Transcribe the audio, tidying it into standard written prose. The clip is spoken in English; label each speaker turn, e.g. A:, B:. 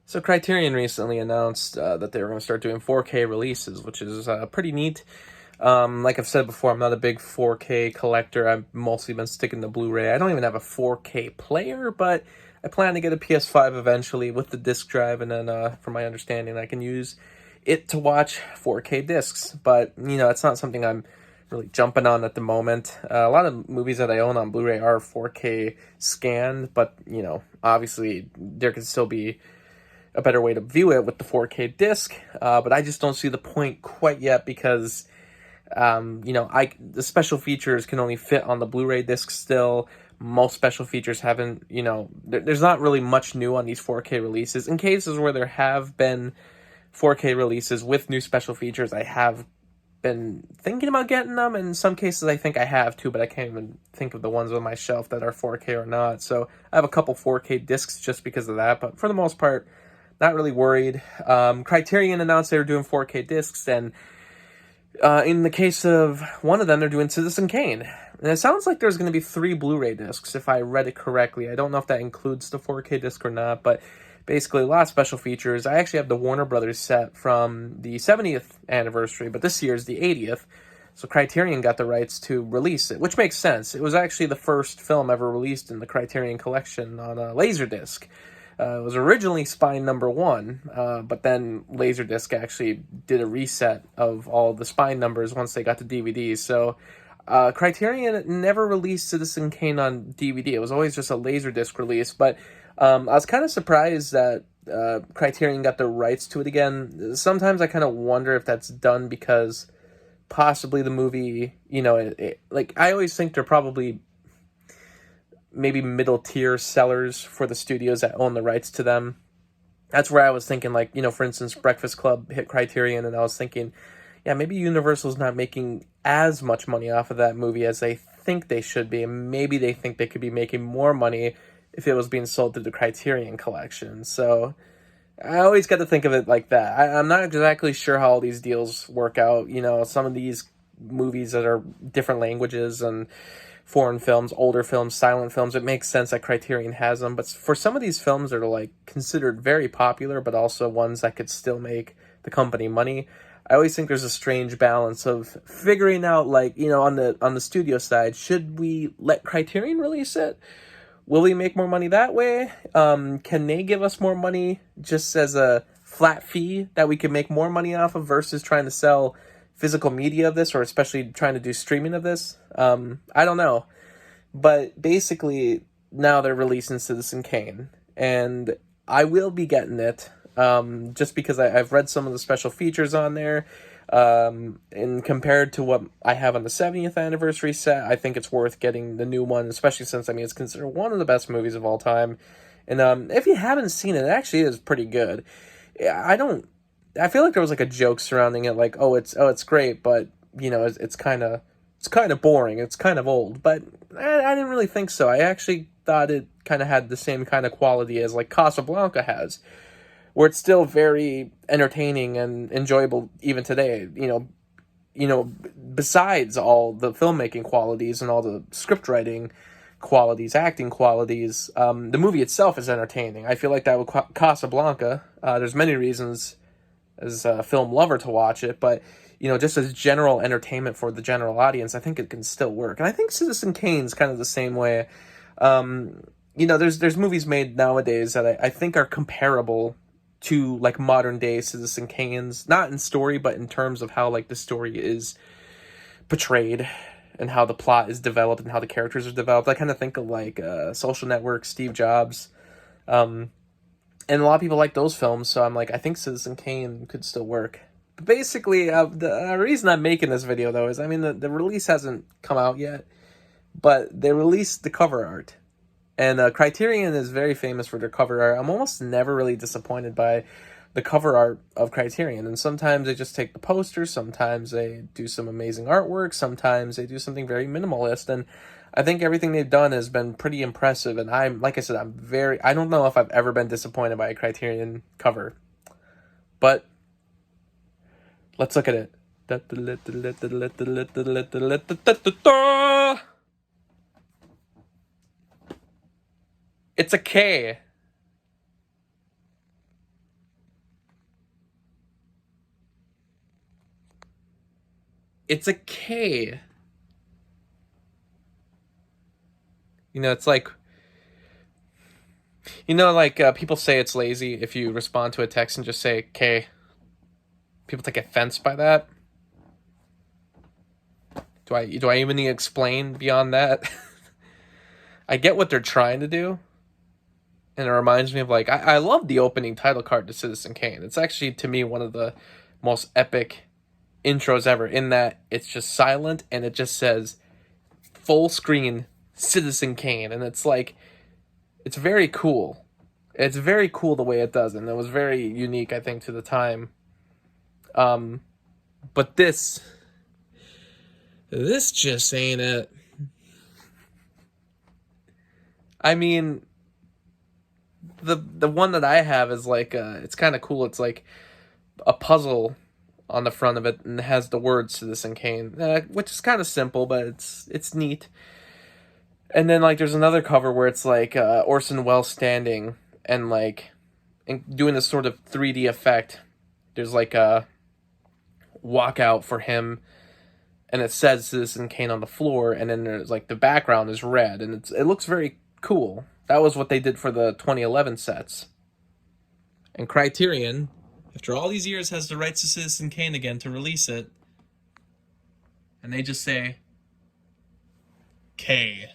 A: So Criterion recently announced that they were going to start doing 4K releases, which is pretty neat. Like I've said before, I'm not a big 4K collector. I've mostly been sticking to Blu-ray. I don't even have a 4K player, but I plan to get a PS5 eventually with the disc drive, and then, from my understanding, I can use it to watch 4K discs. But it's not something I'm really jumping on at the moment. A lot of movies that I own on Blu-ray are 4K scanned, but obviously there can still be a better way to view it with the 4K disc, but I just don't see the point quite yet because, the special features can only fit on the Blu-ray disc still. Most special features haven't, there's not really much new on these 4K releases. In cases where there have been 4K releases with new special features, I have been thinking about getting them. In some cases, I think I have too, but I can't even think of the ones on my shelf that are 4K or not. So I have a couple 4K discs just because of that, but for the most part, not really worried. Criterion announced they were doing 4K discs, and in the case of one of them, they're doing Citizen Kane. And it sounds like there's going to be 3 Blu-ray discs, if I read it correctly. I don't know if that includes the 4K disc or not, but basically a lot of special features. I actually have the Warner Brothers set from the 70th anniversary, but this year is the 80th. So Criterion got the rights to release it, which makes sense. It was actually the first film ever released in the Criterion collection on a Laserdisc. It was originally Spine number 1, but then Laserdisc actually did a reset of all the Spine numbers once they got to DVDs. So Criterion never released Citizen Kane on DVD. It was always just a Laserdisc release. But I was kind of surprised that Criterion got the rights to it again. Sometimes I kind of wonder if that's done because possibly the movie, like I always think they're probably maybe middle tier sellers for the studios that own the rights to them. That's where I was thinking, like, for instance, Breakfast Club hit Criterion, and I was thinking, yeah, maybe Universal's not making as much money off of that movie as they think they should be, and maybe they think they could be making more money if it was being sold through the Criterion collection. So I always got to think of it like that. I'm not exactly sure how all these deals work out. Some of these movies that are different languages and foreign films, older films, silent films, it makes sense that Criterion has them. But for some of these films that are like considered very popular, but also ones that could still make the company money, I always think there's a strange balance of figuring out, like, on the studio side, should we let Criterion release it? Will we make more money that way? Can they give us more money just as a flat fee that we can make more money off of versus trying to sell physical media of this, or especially trying to do streaming of this? I don't know. But basically, now they're releasing Citizen Kane, and I will be getting it, just because I've read some of the special features on there, and compared to what I have on the 70th anniversary set, I think it's worth getting the new one, especially since, it's considered one of the best movies of all time. And if you haven't seen it, it actually is pretty good. I feel like there was like a joke surrounding it, like, it's great, but it's kind of boring, it's kind of old. But I didn't really think so. I actually thought it kind of had the same kind of quality as like Casablanca has, where it's still very entertaining and enjoyable even today. Besides all the filmmaking qualities and all the script writing qualities, acting qualities, the movie itself is entertaining. I feel like that with Casablanca. There's many reasons as a film lover to watch it, but just as general entertainment for the general audience, I think it can still work. And I think Citizen Kane's kind of the same way. There's movies made nowadays that I think are comparable to like modern day Citizen Kane's, not in story, but in terms of how like the story is portrayed and how the plot is developed and how the characters are developed. I kind of think of like Social Network, Steve Jobs. And a lot of people like those films, so I'm like, I think Citizen Kane could still work. But basically, the reason I'm making this video, though, is, the release hasn't come out yet, but they released the cover art. And Criterion is very famous for their cover art. I'm almost never really disappointed by the cover art of Criterion. And sometimes they just take the posters, sometimes they do some amazing artwork, sometimes they do something very minimalist. And I think everything they've done has been pretty impressive, and like I said, I don't know if I've ever been disappointed by a Criterion cover. But let's look at it. It's a K. It's a K. You know, it's like, like people say it's lazy if you respond to a text and just say K. People take offense by that. Do I even need to explain beyond that? I get what they're trying to do, and it reminds me of like I love the opening title card to Citizen Kane. It's actually to me one of the most epic intros ever. In that it's just silent and it just says full screen Citizen Kane, and it's like it's very cool. It's very cool the way it does, and it was very unique, I think, to the time. But this just ain't it. I mean, the one that I have is like it's kind of cool. It's like a puzzle on the front of it, and it has the words Citizen Kane, which is kind of simple, but it's neat. And then like there's another cover where it's like Orson Welles standing and like and doing this sort of 3D effect. There's like a walkout for him, and it says Citizen Kane on the floor, and then there's like the background is red, and it looks very cool. That was what they did for the 2011 sets. And Criterion, after all these years, has the rights to Citizen Kane again to release it, and they just say K.